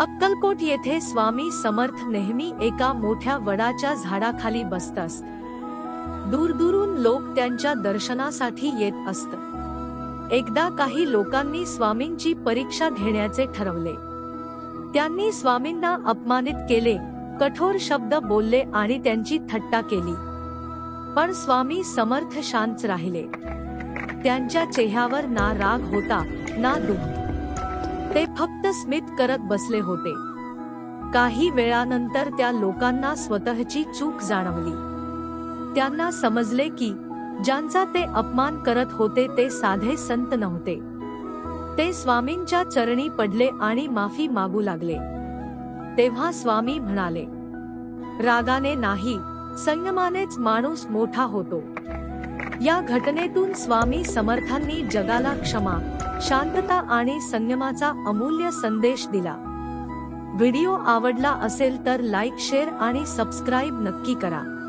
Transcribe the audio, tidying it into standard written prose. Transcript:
अक्कलकोट येथे स्वामी समर्थ नेहमी एका मोठ्या वडाच्या झाडाखाली बसतात. दूरदूरून लोक त्यांच्या दर्शनासाठी येत असत. एकदा काही लोकांनी स्वामींची परीक्षा घेण्याचे ठरवले. त्यांनी स्वामींना अपमानित केले, कठोर शब्द बोलले आणि त्यांची थट्टा केली. पण स्वामी समर्थ शांत राहिले. त्यांच्या चेहऱ्यावर ना राग होता ना दुःख. ते फक्त स्मित करत बसले होते. काही वेळानंतर त्या लोकांना स्वतःची चूक जाणवली. त्यांना समजले की ज्यांचा ते अपमान करत होते ते साधे संत नव्हते. ते स्वामींच्या चरणी पडले आणि माफी मागू लागले. तेव्हा स्वामी म्हणाले, रागाने नाही, संयमानेच माणूस मोठा होतो. या घटनेतून स्वामी समर्थांनी जगाला क्षमा, शांतता आणि संयमाचा अमूल्य संदेश दिला. व्हिडिओ आवडला असेल तर लाईक, शेअर आणि सबस्क्राईब नक्की करा.